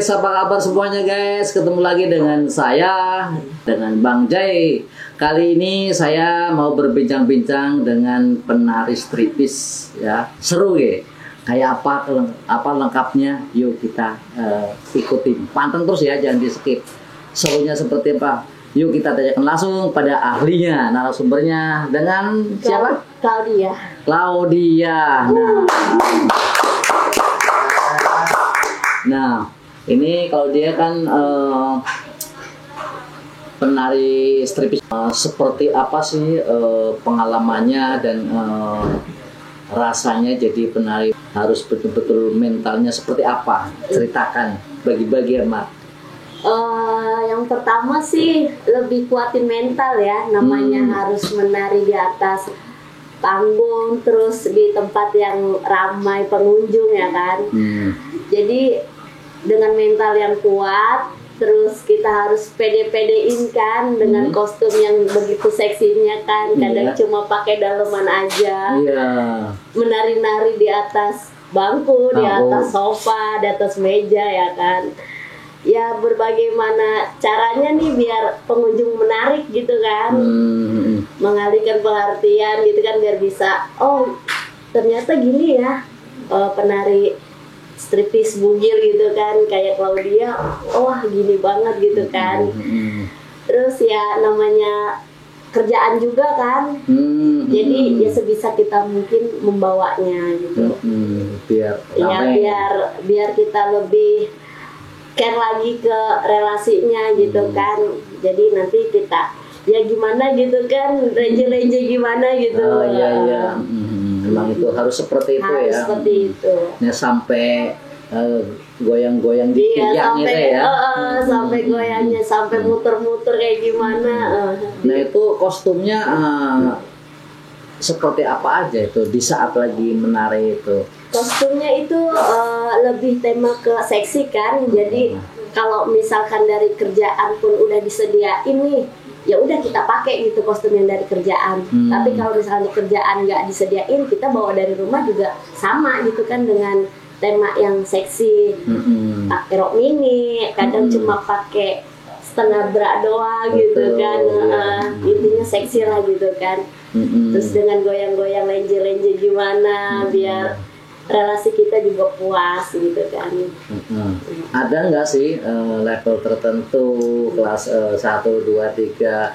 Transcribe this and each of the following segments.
guys, apa kabar semuanya guys? Ketemu lagi dengan saya, dengan Bang Jai. Kali ini saya mau berbincang-bincang dengan penari striptease ya. Seru ya. Kayak apa lengkapnya? Yuk kita ikutin. Panteng terus ya, jangan di skip. Serunya seperti apa? Yuk kita tanyakan langsung pada ahlinya, narasumbernya dengan siapa? Claudia. Claudia. Nah, ini Claudia kan penari striptease. Seperti apa sih pengalamannya dan rasanya jadi penari? Harus betul-betul mentalnya seperti apa? Ceritakan, bagi-bagi ya, Mak. Yang pertama sih lebih kuatin mental ya. Namanya harus menari di atas panggung, terus di tempat yang ramai pengunjung ya kan. Jadi dengan mental yang kuat, terus kita harus pede-pedein kan dengan kostum yang begitu seksinya kan. Kadang cuma pakai daleman aja, menari-nari di atas bangku, di atas sofa, di atas meja ya kan. Ya berbagaimana caranya nih biar pengunjung menarik gitu kan, mengalihkan perhatian gitu kan, biar bisa, oh ternyata gini ya penari striptease bugil gitu kan, kayak Claudia, wah gini banget gitu kan. Terus ya namanya kerjaan juga kan, jadi ya sebisa kita mungkin membawanya gitu. Biar kita lebih care lagi ke relasinya gitu kan. Jadi nanti kita ya gimana gitu kan, renje-renje gimana gitu. Memang itu harus seperti itu ya. Harus seperti itu. Ya sampai goyang-goyang di tiang gitu ya. Sampai goyangnya, sampai muter-muter kayak gimana. Nah itu kostumnya seperti apa aja itu di saat lagi menari itu? Kostumnya itu lebih tema ke seksi kan. Jadi kalau misalkan dari kerjaan pun udah disediain nih, ya udah kita pakai gitu kostum yang dari kerjaan. Tapi kalau misalnya kerjaan nggak disediain, kita bawa dari rumah juga sama gitu kan, dengan tema yang seksi. Pakai rok mini, kadang cuma pakai setengah bra doang gitu kan. Intinya seksi lah gitu kan. Terus dengan goyang-goyang lenje-lenje gimana biar relasi kita juga puas gitu kan. Ada nggak sih level tertentu, kelas 1, 2, 3,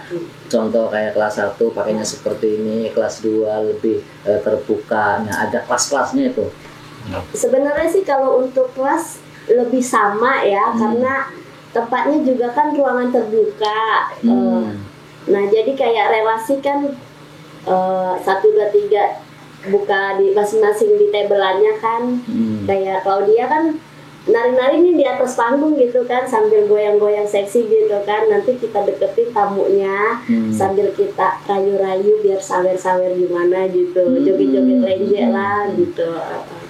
contoh kayak kelas 1 pakainya seperti ini, kelas 2 lebih terbuka. Nah ada kelas-kelasnya itu? Sebenarnya sih kalau untuk kelas lebih sama ya, karena tempatnya juga kan ruangan terbuka. Nah jadi kayak relasi kan 1, 2, 3 buka di masing-masing di tabelannya kan. Kayak Claudia kan nari-nari nih di atas panggung gitu kan, sambil goyang-goyang seksi gitu kan. Nanti kita deketin tamunya sambil kita rayu-rayu biar sawer-sawer gimana gitu, joget-joget lenje lah gitu.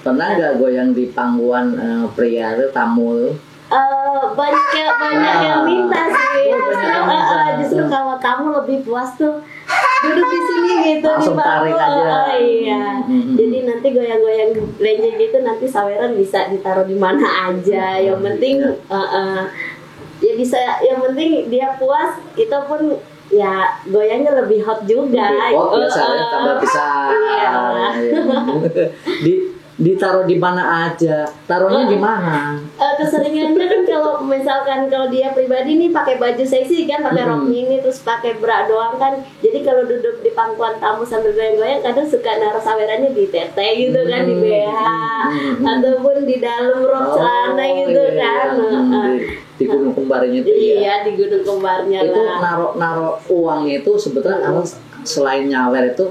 Pernah nggak goyang di panggungan pria itu tamu? Banyak yang minta sih. Justru kalau tamu lebih puas tuh duduk di sini gitu, langsung tarik aja. Jadi nanti goyang-goyang lenje gitu, nanti saweran bisa ditaruh di mana aja. Yang penting ya bisa, yang penting dia puas, kita pun ya goyangnya lebih hot juga. Tambah bisa. Ditaruh di mana aja, taruhnya di mana? Keseringannya kan kalau misalkan kalau dia pribadi nih pakai baju seksi kan, pakai rok mini terus pakai bra doang kan. Jadi kalau duduk di pangkuan tamu sambil goyang-goyang, kadang suka naruh sawerannya di tete gitu kan, di BH ataupun di dalam rok celana gitu kan. Di gunung kembarnya itu ya. Iya, di gunung kembarnya itu lah. Naruh uang itu sebetulnya selain nyawer itu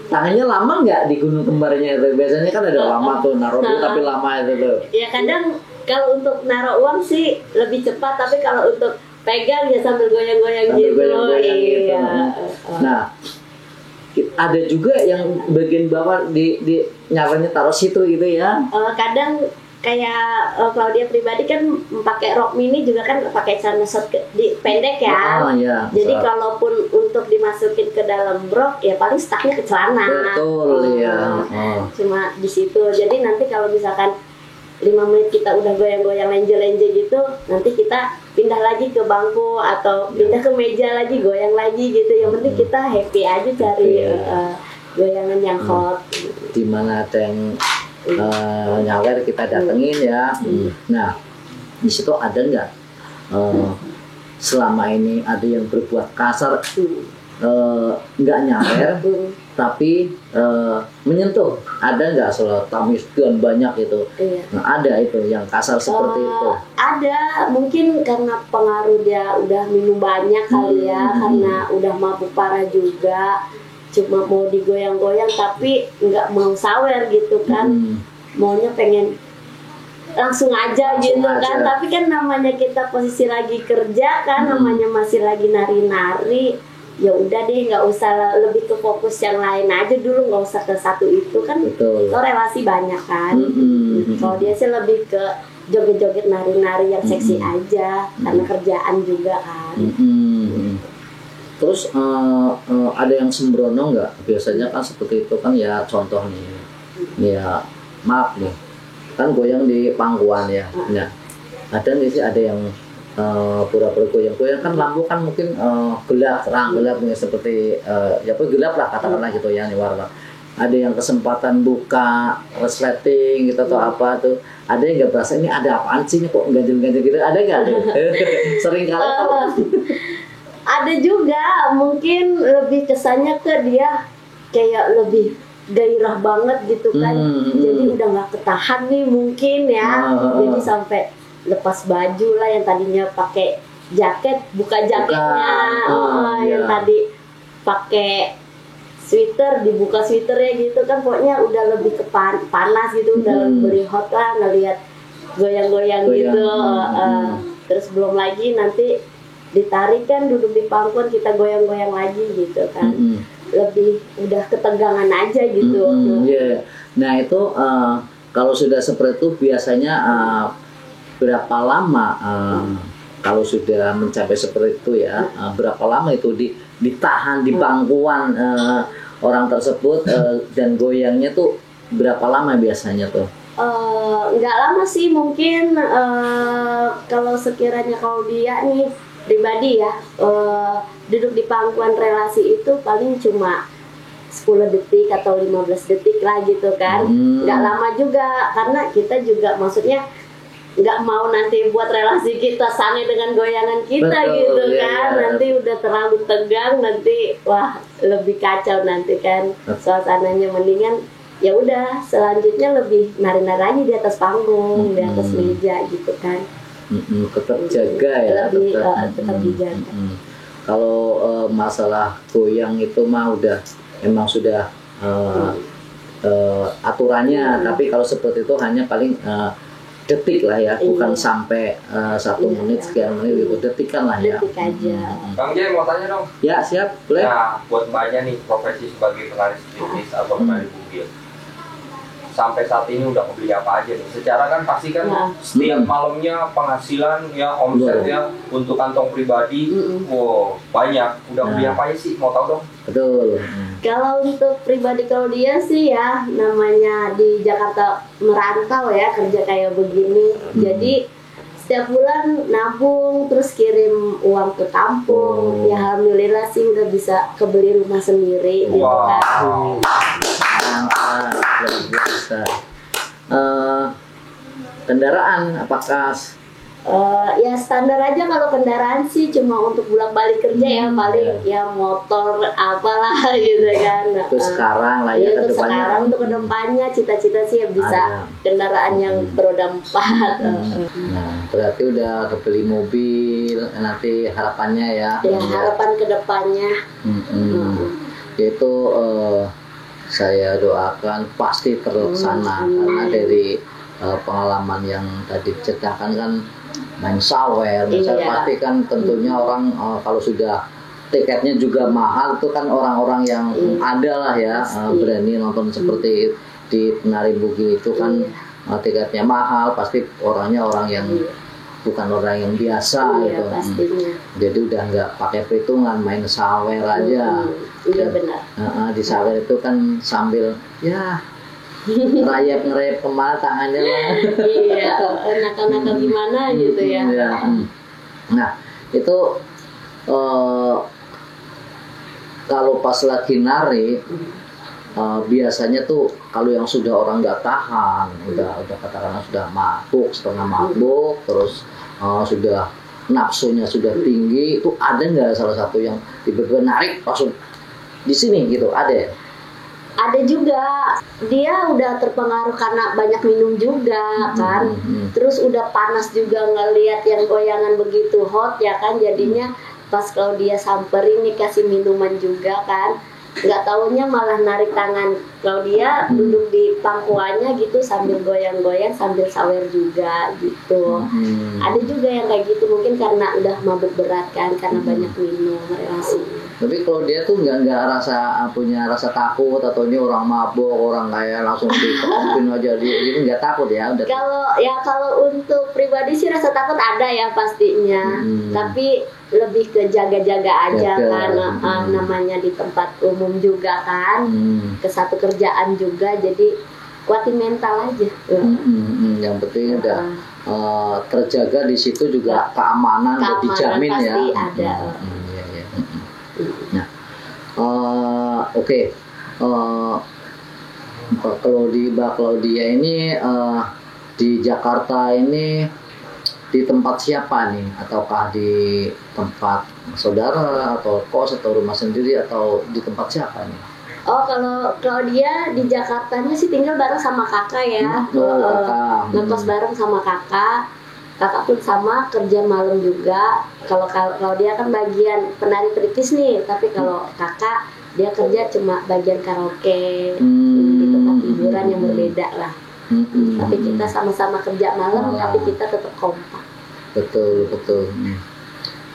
tangannya lama nggak di gunung kembarnya itu? Biasanya kan ada lama tuh naruh tapi lama itu tuh. Ya kadang kalau untuk naruh uang sih lebih cepat, tapi kalau untuk pegang ya sambil goyang-goyang gitu. Nah, ada juga yang bagian bawah di nyawernya taruh situ gitu ya. Kadang kayak Claudia pribadi kan pakai rok mini juga kan, pakai celana short pendek ya. Jadi kalaupun untuk dimasukin ke dalam rok ya paling stucknya ke celana. Betul ya. Cuma di situ. Jadi nanti kalau misalkan 5 menit kita udah goyang-goyang lenje-lenje gitu, nanti kita pindah lagi ke bangku atau pindah ke meja lagi, goyang lagi gitu. Yang penting kita happy aja cari goyangan yang hot. Dimana ada yang nyawer kita datengin ya. Nah, di situ ada nggak selama ini ada yang berbuat kasar, nggak nyawer, tapi menyentuh? Ada nggak soal tamu sekian banyak itu? Nah, ada itu yang kasar seperti itu? Ada, mungkin karena pengaruh dia udah minum banyak kali ya, karena udah mabuk parah juga, cuma mau digoyang-goyang tapi nggak mau sawer gitu kan, maunya pengen langsung aja gitu kan. Tapi kan namanya kita posisi lagi kerja kan, namanya masih lagi nari-nari, ya udah deh nggak usah, lebih ke fokus yang lain aja dulu, nggak usah ke satu itu kan. Lo relasi banyak kan. Kalau dia sih lebih ke joget-joget nari-nari yang seksi aja, karena kerjaan juga kan. Terus ada yang sembrono nggak? Biasanya kan seperti itu kan ya, contoh nih ya, maaf nih, kan goyang di pangkuan ya. Nah, ada nggak sih ada yang pura-pura goyang-goyang, kan lampu kan mungkin gelap, terang gelap nih, seperti ya apa, gelap lah katakanlah gitu ya, nih warna. Ada yang kesempatan buka resleting gitu atau apa tuh, ada yang nggak berasa ini ada apaan sih, kok ganjil-ganjil gitu, ada nggak? Sering kali ada juga, mungkin lebih kesannya ke dia kayak lebih gairah banget gitu kan. Jadi udah nggak ketahan nih mungkin ya, jadi sampai lepas baju lah, yang tadinya pakai jaket buka jaketnya, yang tadi pakai sweater dibuka sweaternya gitu kan. Pokoknya udah lebih ke panas gitu, udah beri hot lah ngelihat goyang-goyang gitu. Terus belum lagi nanti ditarik kan, duduk di pangkuan kita goyang-goyang lagi gitu kan. Lebih udah ketegangan aja gitu. Nah itu kalau sudah seperti itu biasanya berapa lama kalau sudah mencapai seperti itu ya, berapa lama itu ditahan di pangkuan orang tersebut, dan goyangnya tuh berapa lama biasanya tuh? Nggak lama sih, mungkin kalau sekiranya kalau dia nih pribadi ya, duduk di pangkuan relasi itu paling cuma 10 detik atau 15 detik lah gitu kan. Nggak lama juga, karena kita juga maksudnya nggak mau nanti buat relasi kita sange dengan goyangan kita. Gitu kan. Nanti udah terlalu tegang, nanti wah lebih kacau nanti kan suasananya. Mendingan ya udah selanjutnya lebih nari-nari aja di atas panggung, di atas meja gitu kan. Tetap jaga ya, lebih tetap dijaga. Kalau masalah goyang itu mah udah emang sudah aturannya, tapi kalau seperti itu hanya paling detik lah ya, bukan sampai 1 menit, sekian menit gitu, detikan lah ya. Detik aja. Bang Jay mau tanya dong. Ya siap, boleh. Ya buat mbaknya nih, profesi sebagai penari striptease atau penari bugil, sampai saat ini udah beli apa aja nih? Secara kan pasti kan setiap malamnya penghasilan ya, omsetnya untuk kantong pribadi, wow banyak. Udah beli apa aja sih? Mau tahu dong? Betul. Kalau untuk pribadi, kalau dia sih ya namanya di Jakarta merantau ya, kerja kayak begini. Jadi setiap bulan nabung, terus kirim uang ke kampung. Ya alhamdulillah sih udah bisa kebeli rumah sendiri gitu kan. Luar biasa. Kendaraan apakah ya standar aja. Kalau kendaraan sih cuma untuk bolak-balik kerja ya, paling ya motor apalah gitu kan. Itu sekarang lah ya, untuk sekarang, untuk kedepannya cita-cita sih ya bisa kendaraan yang beroda 4. Nah, berarti udah kebeli mobil nanti harapannya ya. Ya harapan kedepannya. Itu saya doakan pasti terlaksana, karena dari pengalaman yang tadi diceritakan kan main sawer, pasti kan tentunya orang kalau sudah tiketnya juga mahal, itu kan orang-orang yang ada lah ya, berani nonton seperti di penari bugil itu kan tiketnya mahal, pasti orangnya orang yang bukan orang yang biasa gitu. Jadi udah nggak pakai perhitungan, main sawer aja. Iya benar. Di sawer itu kan sambil ya ngerayap kemana tangannya lah. Iya, nakal-nakal gimana gitu ya. Iya. Nah itu kalau pas lagi nari biasanya tuh kalau yang sudah orang nggak tahan, udah katakanlah sudah mabuk, setengah mabuk, terus sudah nafsunya sudah tinggi, itu ada nggak salah satu yang tiba-tiba narik langsung di sini gitu, ada? Ada juga, dia udah terpengaruh karena banyak minum juga kan, terus udah panas juga ngelihat yang goyangan begitu hot ya kan, jadinya pas kalau dia samperin nih kasih minuman juga kan, nggak taunya malah narik tangan kalau dia duduk di pangkuannya gitu sambil goyang-goyang sambil sawer juga gitu. Ada juga yang kayak gitu, mungkin karena udah mabuk berat kan, karena banyak minum relasinya. Tapi kalau dia tuh nggak punya rasa takut atau ini orang mabuk, orang kayak langsung dikerokin aja dia gitu, nggak takut ya? Kalau untuk pribadi sih rasa takut ada ya pastinya, tapi lebih ke jaga-jaga aja kan, namanya di tempat umum juga kan, ke satu kerjaan juga, jadi kuatin mental aja. Yang penting udah terjaga di situ juga, keamanan udah dijamin ya. Pasti ada. Nah, oke. Kalau di Mbak Claudia ini di Jakarta ini di tempat siapa nih? Ataukah di tempat saudara atau kos atau rumah sendiri atau di tempat siapa nih? Oh, kalau dia di Jakartanya sih tinggal bareng sama kakak ya. Ngekos bareng sama kakak. Kakak pun sama kerja malam juga. Kalau dia kan bagian penari triptis nih, tapi kalau kakak dia kerja cuma bagian karaoke di tempat hiburan yang berbeda lah. Tapi kita sama-sama kerja malam, tapi kita tetap kompak. Betul.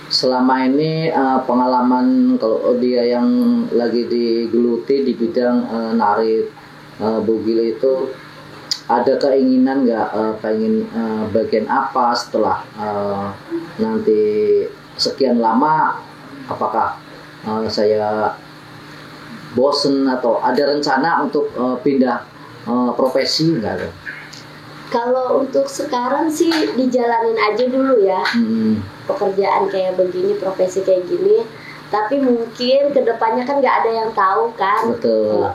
Selama ini pengalaman kalau dia yang lagi digeluti di bidang nari bugil itu, ada keinginan nggak pengen bagian apa setelah nanti sekian lama, apakah saya bosen atau ada rencana untuk pindah profesi nggak ada? Kalau untuk sekarang sih dijalanin aja dulu ya, pekerjaan kayak begini, profesi kayak gini, tapi mungkin kedepannya kan nggak ada yang tahu kan. Betul.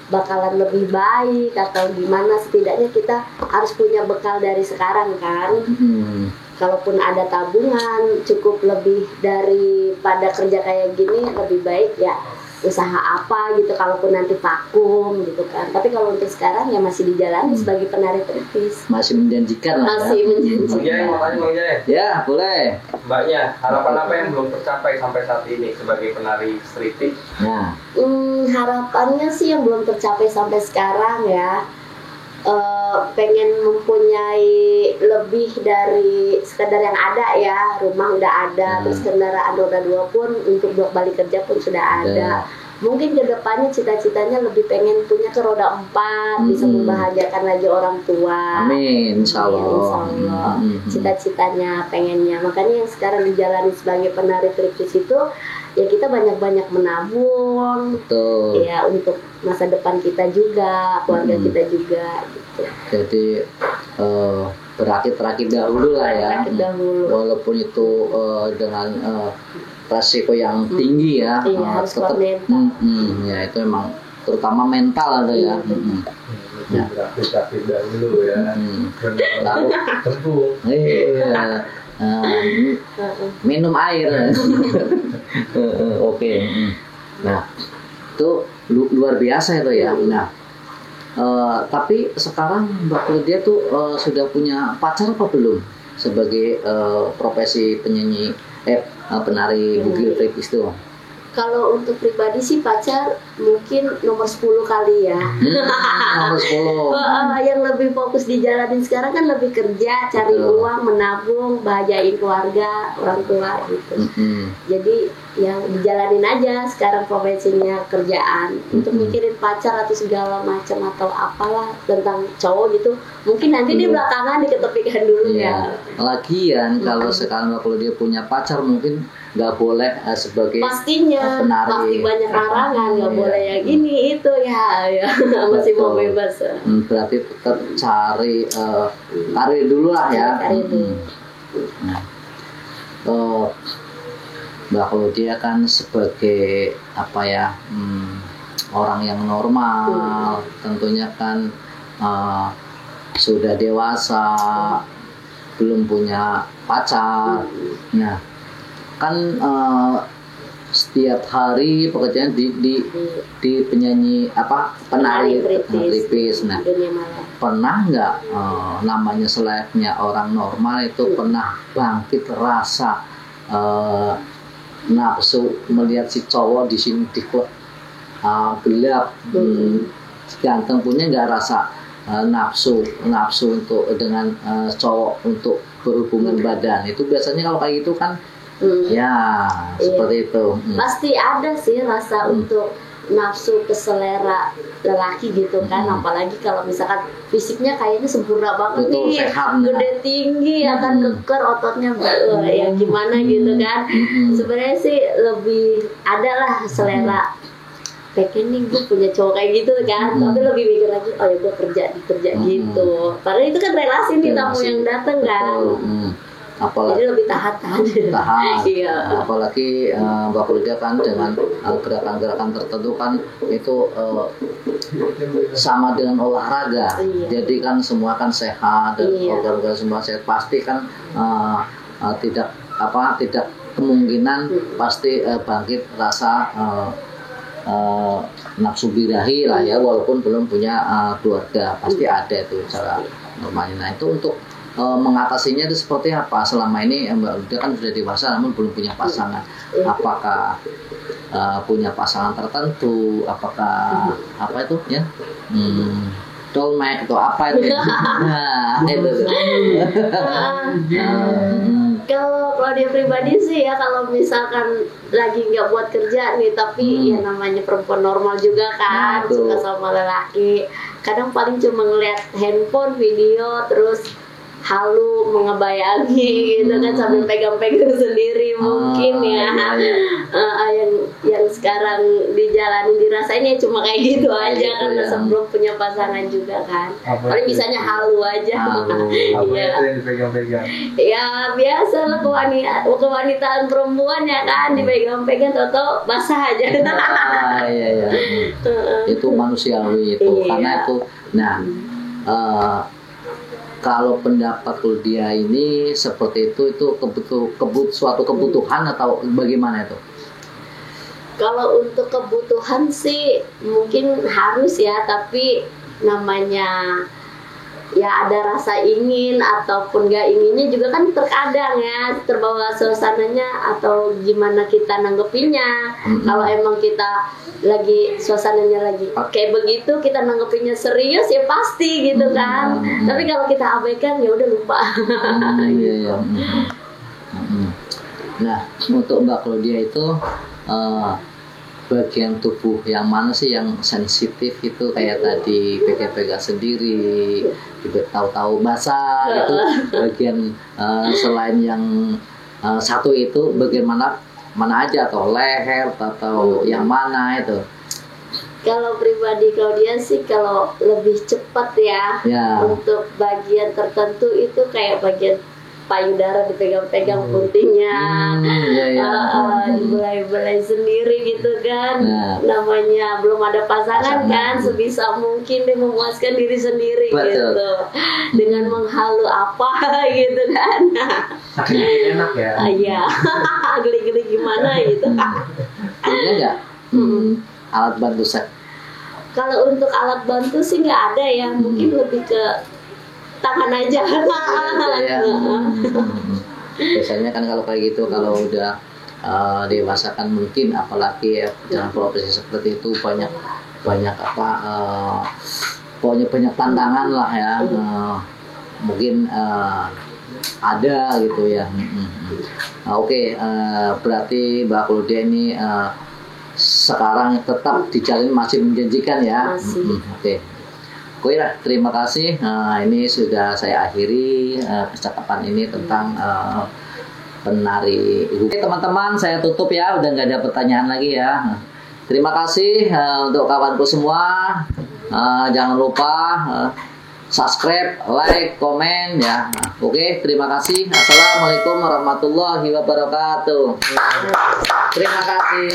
Bakalan lebih baik atau gimana, setidaknya kita harus punya bekal dari sekarang kan. Kalaupun ada tabungan cukup lebih daripada kerja kayak gini, lebih baik ya usaha apa gitu, kalaupun nanti vakum gitu kan. Tapi kalau untuk sekarang ya masih dijalani sebagai penari triptis. Masih menjanjikan lah. Masih menjanjikan. Bang Jai, mau tanya Bang Jai? Ya, boleh. Mbaknya, harapan apa yang belum tercapai sampai saat ini sebagai penari triptis? Nah, harapannya sih yang belum tercapai sampai sekarang ya, pengen mempunyai lebih dari sekedar yang ada ya. Rumah udah ada, terus kendaraan roda 2 pun untuk balik kerja pun sudah ada. Mungkin kedepannya cita-citanya lebih pengen punya ke roda 4, bisa membahagiakan lagi orang tua. amin, insya Allah. Insya Allah. Cita-citanya pengennya, makanya yang sekarang dijalani sebagai penari triptis itu ya kita banyak-banyak menabung. Betul. Ya untuk masa depan kita juga, keluarga kita juga gitu. Jadi berakit-rakit dahulu lah ya. Berakit dahulu. Walaupun itu dengan resiko yang tinggi ya. Iya, harus kuat mental. Ya itu emang terutama mental ada ya. Ya. Berakit dahulu ya. Lalu Tentu. iya. Minum air. Oke. Nah, itu luar biasa itu ya. Nah, tapi sekarang Mbak Claudia tuh sudah punya pacar apa belum sebagai profesi penyanyi penari bugil triptis tuh? Kalau untuk pribadi sih pacar mungkin nomor 10 kali ya. Nomor 10. Yang lebih fokus dijalanin sekarang kan lebih kerja, cari uang, menabung, bahagiain keluarga, orang tua gitu. Jadi ya dijalanin aja sekarang profesinya kerjaan. Untuk mikirin pacar atau segala macam atau apalah tentang cowok gitu, mungkin nanti di belakangan diketepikan dulu ya. Lagian kalau sekarang kalau dia punya pacar mungkin nggak boleh sebagai pastinya penari. Pasti banyak larangan, nggak boleh yang ini itu ya masih mau bebas. Berarti tetap cari karir dulu lah ya. Karir dulu. Mbak Claudia kan sebagai apa ya, orang yang normal, tentunya kan sudah dewasa, belum punya pacar. Nah, kan setiap hari pekerjaan di penyanyi penari tripis. Nah, pernah nggak namanya selayaknya orang normal itu pernah bangkit rasa nafsu melihat si cowok di sini di klub gelap, ganteng, punya nggak rasa nafsu untuk dengan cowok untuk berhubungan badan? Itu biasanya kalau kayak gitu kan ya seperti itu. Pasti ada sih rasa untuk nafsu ke selera lelaki gitu kan, apalagi kalau misalkan fisiknya kayaknya sempurna banget betul, nih, gede tinggi, akan keker ototnya, ya gimana gitu kan. Sebenarnya sih lebih ada lah selera pengen nih gue punya cowok kayak gitu kan, tapi lebih mikir lagi oh ya gue kerja gitu. Padahal itu kan relasi nih, tamu yang datang kan. Apalagi jadi lebih tahan. Iya. Apalagi Mbak Claudia kan dengan gerakan-gerakan tertentu kan itu sama dengan olahraga. Jadi kan semua kan sehat dan organ-organ semua sehat, pasti kan tidak kemungkinan pasti bangkit rasa nafsu birahi lah ya, walaupun belum punya keluarga, pasti ada itu cara normalnya. Nah, itu untuk mengatasinya itu seperti apa? Selama ini Mbak Claudia kan sudah dewasa namun belum punya pasangan. Apakah punya pasangan tertentu? Apakah apa itu ya? Dolmek atau apa itu? Nah, itu. Kalau Claudia pribadi sih ya, kalau misalkan lagi nggak buat kerja nih, tapi ya namanya perempuan normal juga kan, suka sama lelaki. Kadang paling cuma ngeliat handphone, video, terus halu mengebayangi gitu kan, sambil pegang-pegang sendiri mungkin ya. Yang sekarang dijalani dirasain ya cuma kayak gitu aja karena sebelum punya pasangan juga kan. Paling bisanya halu aja. Iya. Dipegang-pegang. Ya biasa lah kewanitaan perempuan ya kan, dipegang-pegang toto basah aja. Iya. Itu manusiawi itu karena itu. Nah, kalau pendapat Claudia ini seperti itu suatu kebutuhan atau bagaimana itu? Kalau untuk kebutuhan sih mungkin harus ya, tapi namanya ya ada rasa ingin ataupun gak inginnya juga kan terkadang ya, terbawa suasananya atau gimana kita nanggepinnya. Kalau emang kita lagi suasananya lagi kayak begitu, kita nanggepinnya serius ya pasti gitu kan. Tapi kalau kita abaikan ya udah lupa. Iya. Nah, untuk Mbak Claudia itu bagian tubuh yang mana sih yang sensitif itu, kayak tadi pegang-pegang sendiri, juga tahu-tahu basah itu bagian selain yang satu itu bagaimana aja, atau leher atau yang mana itu? Kalau pribadi Claudia sih kalau lebih cepat ya. Untuk bagian tertentu itu kayak bagian payudara dipegang-pegang puntingnya, dibelai-belai sendiri gitu kan. Namanya belum ada pasangan kan, sebisa mungkin dia memuaskan diri sendiri. Betul. Gitu, dengan menghalu apa gitu kan. Enak ya. Iya. Geli-geli gimana gitu. Punya nggak alat bantu seks? Kalau untuk alat bantu sih nggak ada ya, mungkin lebih ke tangan aja. Biasanya kan kalau kayak gitu, kalau udah dewasa kan mungkin, apalagi ya dalam profesi seperti itu banyak pokoknya banyak tantangan lah ya. Mungkin ada gitu ya. Nah, oke, berarti Mbak Claudia ini sekarang tetap dijalin masih menjanjikan ya. Oke. Oke lah, terima kasih. Ini sudah saya akhiri percakapan ini tentang penari. Oke teman-teman, saya tutup ya, udah nggak ada pertanyaan lagi ya. Terima kasih untuk kawanku semua. Jangan lupa subscribe, like, komen ya. Oke, terima kasih. Assalamualaikum warahmatullahi wabarakatuh. Terima kasih.